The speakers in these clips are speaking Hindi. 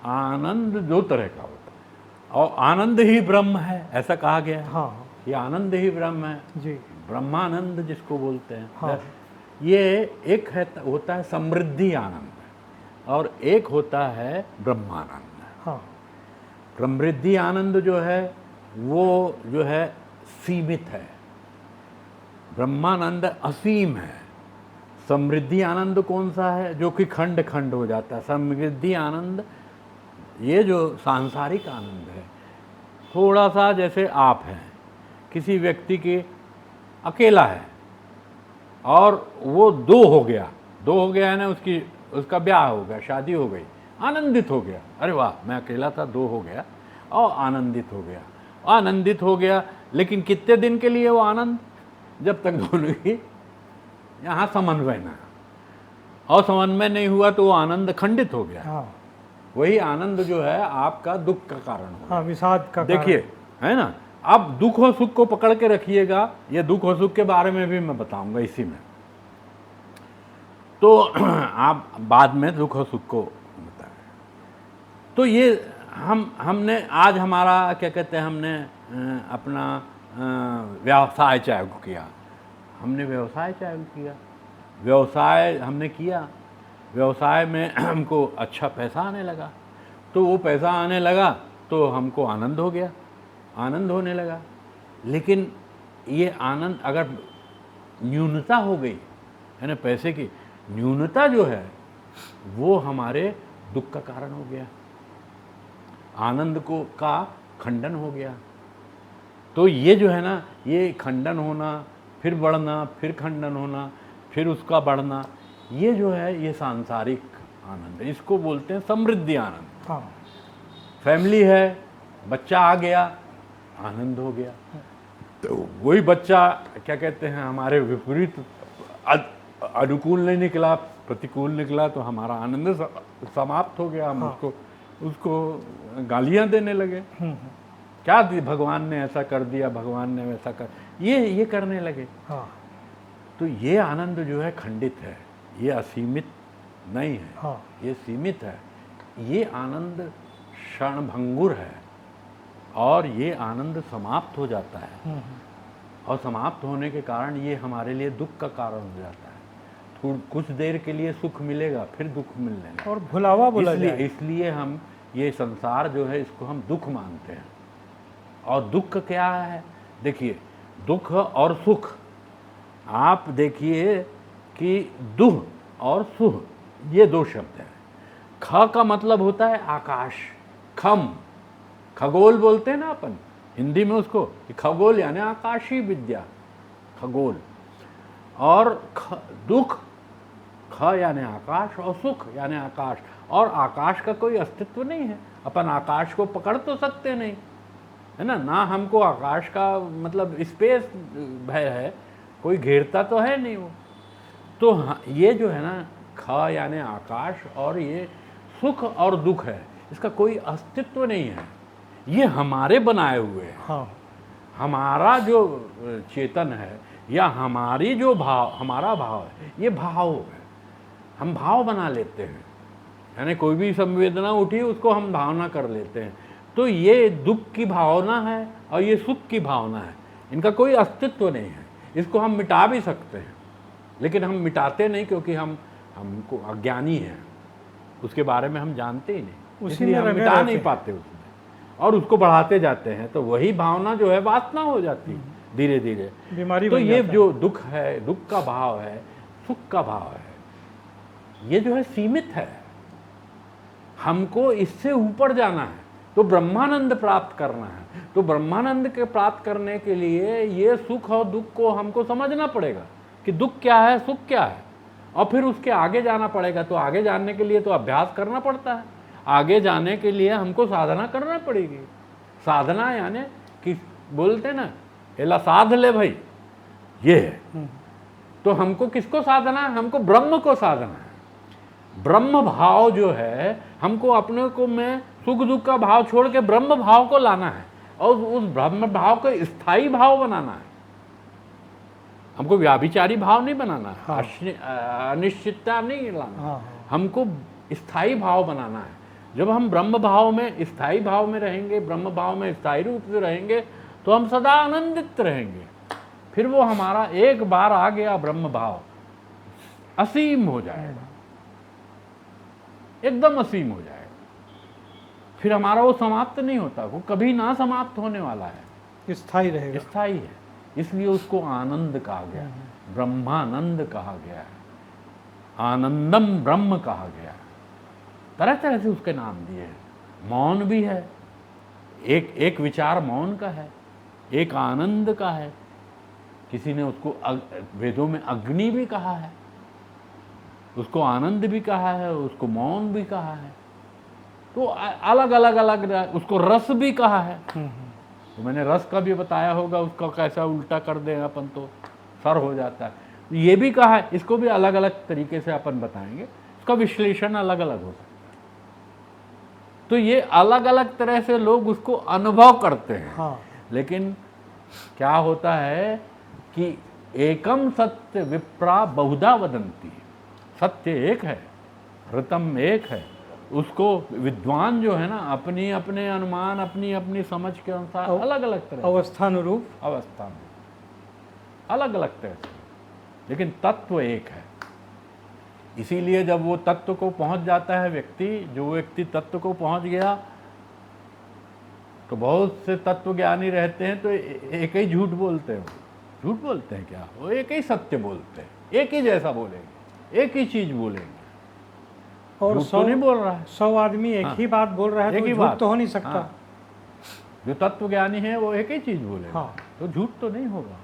आनंद दो तरह का होता है और आनंद ही ब्रह्म है, ऐसा कहा गया है। हाँ ये आनंद ही ब्रह्म है, जी। ब्रह्मानंद जिसको बोलते हैं। हाँ। ये एक है, होता है समृद्धि आनंद और एक होता है ब्रह्मानंद। हाँ समृद्धि आनंद जो है वो जो है सीमित है, ब्रह्मानंद असीम है। समृद्धि आनंद कौन सा है? जो कि खंड खंड हो जाता है। समृद्धि आनंद ये जो सांसारिक आनंद है, थोड़ा सा जैसे आप हैं, किसी व्यक्ति के अकेला है और वो दो हो गया है ना, उसका ब्याह हो गया, शादी हो गई, आनंदित हो गया, अरे वाह मैं अकेला था, दो हो गया और आनंदित हो गया। लेकिन कितने दिन के लिए वो आनंद? जब तक दोनों की यहाँ समन्वय ना, और समन्वय नहीं हुआ तो वो आनंद खंडित हो गया। हाँ वही आनंद जो है आपका दुख का कारण हो। हाँ, विषाद का देखिए है ना, अब दुख और सुख को पकड़ के रखिएगा, ये दुख और सुख के बारे में भी मैं बताऊंगा इसी में, तो आप बाद में दुख और सुख को बताएं। तो ये हमने आज हमारा क्या कहते हैं, हमने अपना व्यवसाय चालू किया, व्यवसाय हमने किया, व्यवसाय में हमको अच्छा पैसा आने लगा, तो वो पैसा आने लगा तो हमको आनंद होने लगा। लेकिन ये आनंद अगर न्यूनता हो गई है ना, पैसे की न्यूनता जो है वो हमारे दुख का कारण हो गया, आनंद का खंडन हो गया। तो ये जो है ना, ये खंडन होना, फिर बढ़ना, फिर खंडन होना, फिर उसका बढ़ना, ये जो है ये सांसारिक आनंद है, इसको बोलते हैं समृद्धि आनंद। हाँ। फैमिली है, बच्चा आ गया, आनंद हो गया, तो वही बच्चा क्या कहते हैं हमारे विपरीत अनुकूल नहीं निकला, प्रतिकूल निकला, तो हमारा आनंद समाप्त हो गया। हम उसको गालियां देने लगे, क्या भगवान ने ऐसा कर दिया, भगवान ने वैसा कर, ये करने लगे। हाँ। तो ये आनंद जो है खंडित है, ये असीमित नहीं है। हाँ। ये सीमित है। ये आनंद क्षणभंगुर है और ये आनंद समाप्त हो जाता है, और समाप्त होने के कारण ये हमारे लिए दुख का कारण हो जाता है। कुछ देर के लिए सुख मिलेगा, फिर दुख मिलने लगेगा और भुलावा बोला जाए। इसलिए हम ये संसार जो है इसको हम दुख मानते हैं। और दुख क्या है? देखिए, दुख और सुख, आप देखिए कि दुह और सुह ये दो शब्द हैं। ख का मतलब होता है आकाश, खम, खगोल बोलते हैं ना अपन हिंदी में उसको, कि खगोल यानी आकाशीय विद्या, खगोल। और दुख, ख यानी आकाश और सुख यानी आकाश, और आकाश का कोई अस्तित्व नहीं है। अपन आकाश को पकड़ तो सकते नहीं है ना हमको आकाश का मतलब स्पेस भय है, कोई घेरता तो है नहीं वो। तो ये जो है ना, ख यानी आकाश, और ये सुख और दुख है, इसका कोई अस्तित्व नहीं है, ये हमारे बनाए हुए हैं। हाँ। हमारा जो चेतन है या हमारी जो हमारा भाव है, ये भाव है, हम भाव बना लेते हैं, यानी कोई भी संवेदना उठी उसको हम भावना कर लेते हैं। तो ये दुख की भावना है और ये सुख की भावना है, इनका कोई अस्तित्व नहीं है। इसको हम मिटा भी सकते हैं, लेकिन हम मिटाते नहीं, क्योंकि हमको अज्ञानी हैं, उसके बारे में हम जानते ही नहीं, इसलिए हम मिटा नहीं पाते उसमें, और उसको बढ़ाते जाते हैं। तो वही भावना जो है वासना हो जाती है धीरे धीरे, बीमारी। तो ये जो दुख है, दुख का भाव है, सुख का भाव है, ये जो है सीमित है। हमको इससे ऊपर जाना है, तो ब्रह्मानंद प्राप्त करना है। तो ब्रह्मानंद के प्राप्त करने के लिए ये सुख और दुख को हमको समझना पड़ेगा कि दुख क्या है, सुख क्या है, और फिर उसके आगे जाना पड़ेगा। तो आगे जानने के लिए तो अभ्यास करना पड़ता है, आगे जाने के लिए हमको साधना करना पड़ेगी। साधना यानी कि बोलते ना, एला साध ले भाई, ये है। तो हमको किसको साधना है? हमको ब्रह्म को साधना है। ब्रह्म भाव जो है, हमको अपने को में सुख दुख का भाव छोड़ के ब्रह्म भाव को लाना है और उस ब्रह्म भाव को स्थायी भाव बनाना है। हमको व्याभिचारी भाव नहीं बनाना है, हाँ। अनिश्चितता नहीं लाना, हाँ, हमको स्थायी भाव बनाना है। जब हम ब्रह्म भाव में, स्थायी भाव में रहेंगे, ब्रह्म भाव में स्थायी रूप से रहेंगे, तो हम सदा आनंदित रहेंगे। फिर वो हमारा एक बार आ गया ब्रह्म भाव, असीम हो जाएगा, एकदम असीम हो जाएगा। फिर हमारा वो समाप्त नहीं होता, वो कभी ना समाप्त होने वाला है, स्थायी रहेगा। स्थायी है। इसलिए उसको आनंद कहा गया, ब्रह्मानंद कहा गया है, आनंदम ब्रह्म कहा गया है। तरह तरह से उसके नाम दिए हैं। मौन भी है, एक विचार मौन का है, एक आनंद का है। किसी ने उसको वेदों में अग्नि भी कहा है, उसको आनंद भी कहा है, उसको मौन भी कहा है। तो अलग अलग उसको रस भी कहा है। तो मैंने रस का भी बताया होगा, उसका कैसा उल्टा कर दें अपन तो सर हो जाता है। ये भी कहा है, इसको भी अलग अलग तरीके से अपन बताएंगे, इसका विश्लेषण अलग अलग हो सकता है। तो ये अलग अलग तरह से लोग उसको अनुभव करते हैं। हाँ। लेकिन क्या होता है कि एकम सत्य विप्रा बहुधा वदंती, सत्य एक है, ऋतम एक है। उसको विद्वान जो है ना, अपनी अपने अनुमान, अपनी अपनी समझ के अनुसार अलग अलग तरह, अवस्थानुरूप, अवस्था में अलग अलग तरह से, लेकिन तत्व एक है। इसीलिए जब वो तत्व को पहुंच जाता है व्यक्ति, जो व्यक्ति तत्व को पहुंच गया, तो बहुत से तत्वज्ञानी रहते हैं तो एक ही झूठ बोलते हैं। झूठ बोलते हैं क्या? वो एक ही सत्य बोलते हैं, एक ही जैसा बोलेंगे, एक ही चीज बोलेंगे। और झूठ तो नहीं बोल रहा है। 100 आदमी एक ही बात बोल रहा है, एक तो ही झूठ बात तो हो नहीं सकता। हाँ। जो तत्वज्ञानी है वो एक ही चीज बोलेगा, हाँ। तो झूठ तो नहीं होगा।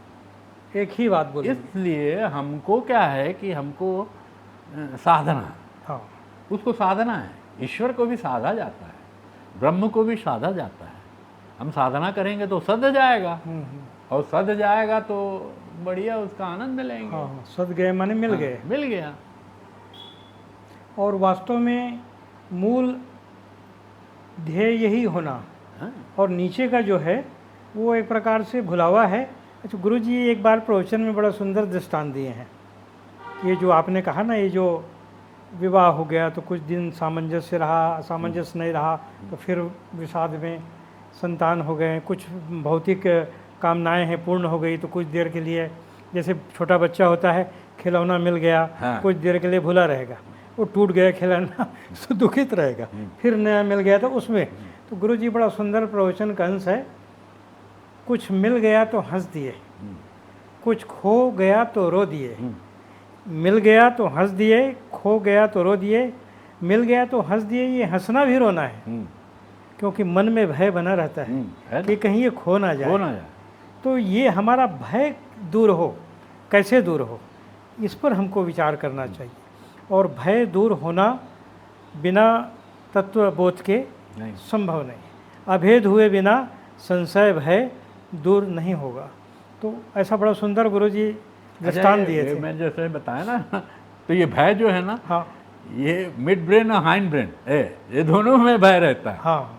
एक ही बात बोले। इसलिए हमको क्या है कि हमको साधना, हाँ। उसको साधना है। ईश्वर को भी साधा जाता है, ब्रह्म को भी साधा जाता है। हम साधना करेंगे तो सध जाएगा, और सध जाएगा तो बढ़िया उसका आनंद लेंगे। हाँ, सद गए माने मिल हाँ, गए। मिल गया। और वास्तव में मूल ध्येय यही होना। हाँ। और नीचे का जो है वो एक प्रकार से भुलावा है। अच्छा, गुरु जी एक बार प्रवचन में बड़ा सुंदर दृष्टांत दिए हैं। ये जो आपने कहा ना, ये जो विवाह हो गया तो कुछ दिन सामंजस्य रहा, असामंजस्य नहीं रहा, तो फिर विषाद में संतान हो गए, कुछ भौतिक कामनाएं हैं पूर्ण हो गई, तो कुछ देर के लिए, जैसे छोटा बच्चा होता है, खिलौना मिल गया, हाँ। कुछ देर के लिए भुला रहेगा, वो टूट गया खिलौना तो दुखित रहेगा, फिर नया मिल गया तो उसमें। तो गुरु जी बड़ा सुंदर प्रवचन का अंश है। कुछ मिल गया तो हंस दिए, कुछ खो गया तो रो दिए। मिल गया तो हंस दिए, खो गया तो रो दिए, मिल गया तो हंस दिए। ये हंसना भी रोना है, क्योंकि मन में भय बना रहता है कि कहीं ये खो ना जाए। तो ये हमारा भय दूर हो, कैसे दूर हो, इस पर हमको विचार करना चाहिए। और भय दूर होना बिना तत्वबोध के संभव नहीं। अभेद हुए बिना संशय भय दूर नहीं होगा। तो ऐसा बड़ा सुंदर गुरु जी दृष्टांत दिए थे। मैं जैसे बताया ना, तो ये भय जो है ना, हाँ, ये मिड ब्रेन और हाइंड ब्रेन, ये दोनों में भय रहता है। हाँ,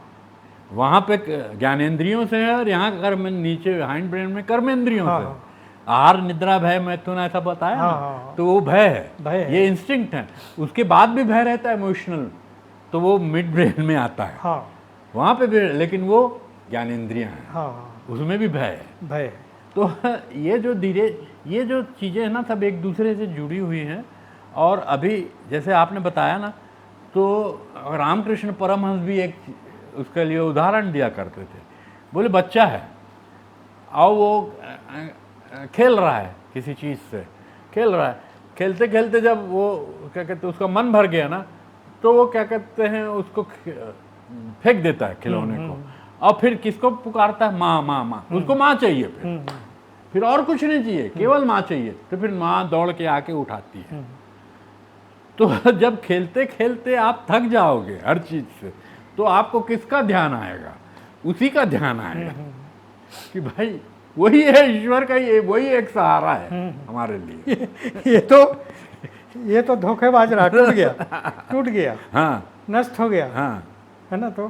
वहाँ पे ज्ञानेंद्रियों से है, और यहाँ कर्म, नीचे हाइंड ब्रेन में कर्मेंद्रियों हाँ, से। आहार निद्रा भय मैथुन ऐसा बताया हाँ, ना, हाँ, तो वो भय है, भय है। ये इंस्टिंक्ट है। उसके बाद भी भय रहता है इमोशनल, तो वो मिड ब्रेन में आता है। हाँ, वहाँ पे भी, लेकिन वो ज्ञानेंद्रियाँ हैं, हाँ, उसमें भी भय है। भय है। तो ये जो चीज़ें हैं ना, सब एक दूसरे से जुड़ी हुई हैं। और अभी जैसे आपने बताया ना, तो रामकृष्ण परमहंस भी एक उसके लिए उदाहरण दिया करते थे। बोले बच्चा है और वो खेल रहा है, किसी चीज़ से खेल रहा है, खेलते खेलते जब वो क्या कहते हैं, उसका मन भर गया ना, तो वो क्या कहते हैं, उसको फेंक देता है खिलौने को, और फिर किसको पुकारता है? माँ माँ माँ। उसको माँ चाहिए, फिर और कुछ नहीं चाहिए, केवल माँ चाहिए। तो फिर माँ दौड़ के आके उठाती है। तो जब खेलते खेलते आप थक जाओगे हर चीज से, तो आपको किसका ध्यान आएगा? उसी का ध्यान आएगा कि भाई वही है ईश्वर का, ये वही एक सहारा है हमारे लिए। ये तो धोखेबाज रहा, टूट गया, हाँ नष्ट हो गया, हाँ, है ना। तो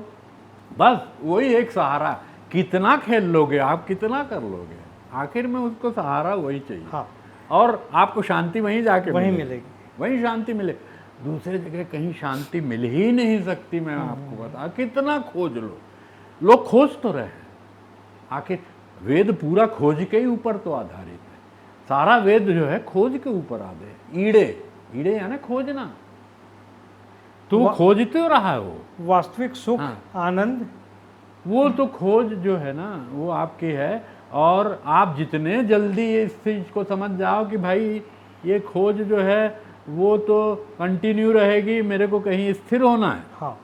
बस वही एक सहारा। कितना खेल लोगे आप, कितना कर लोगे, आखिर में उसको सहारा वही चाहिए। हाँ, और आपको शांति वहीं जाके वहीं मिलेगी। मिलेगी। वहीं शांति मिले, दूसरे जगह कहीं शांति मिल ही नहीं सकती। मैं आपको बता, कितना खोज लो, लोग खोज तो रहे हैं। आखिर वेद पूरा खोज के ही ऊपर तो आधारित है। सारा वेद जो है खोज के ऊपर आधारित। ईड़े यानी खोजना, तो खोजते रहा है वो। वास्तविक सुख, आनंद, वो तो खोज जो है ना वो आपकी है। और आप जितने जल्दी इस चीज को समझ जाओ कि भाई ये खोज जो है वो तो कंटिन्यू रहेगी, मेरे को कहीं स्थिर होना है। हाँ,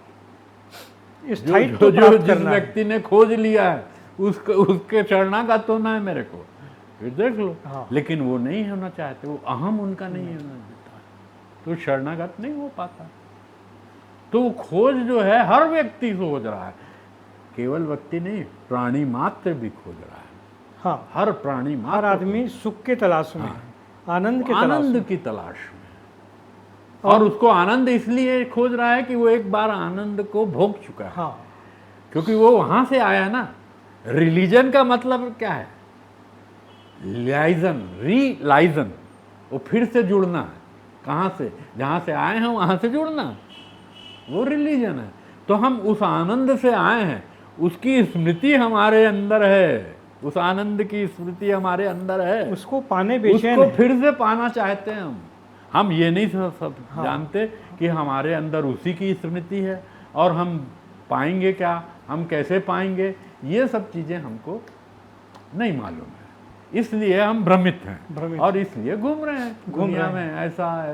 जिस व्यक्ति ने खोज लिया है उसके शरणागत होना है मेरे को, फिर देख लो। हाँ। लेकिन वो नहीं होना चाहते, वो अहम उनका नहीं होना देता, तो शरणागत नहीं हो पाता। तो खोज जो है हर व्यक्ति खोज रहा है, केवल व्यक्ति नहीं, प्राणी मात्र भी खोज रहा है। हाँ, हर प्राणी मात्र, हर आदमी सुख के तलाश में है, आनंद की तलाश में। और उसको आनंद इसलिए खोज रहा है कि वो एक बार आनंद को भोग चुका है। हाँ, क्योंकि वो वहां से आया ना। रिलीजन का मतलब क्या है? रिलाइजन, वो फिर से जुड़ना है। कहाँ से? जहाँ से आए हैं वहाँ से जुड़ना, वो रिलीजन है। तो हम उस आनंद से आए हैं, उसकी स्मृति हमारे अंदर है, उस आनंद की स्मृति हमारे अंदर है। उसको पाने बेचैन उसको है। फिर से पाना चाहते हैं हम ये नहीं सब जानते कि हमारे अंदर उसी की स्मृति है। और हम पाएंगे क्या, हम कैसे पाएंगे, ये सब चीज़ें हमको नहीं मालूम है। इसलिए हम भ्रमित हैं और इसलिए घूम रहे हैं दुनिया में ऐसा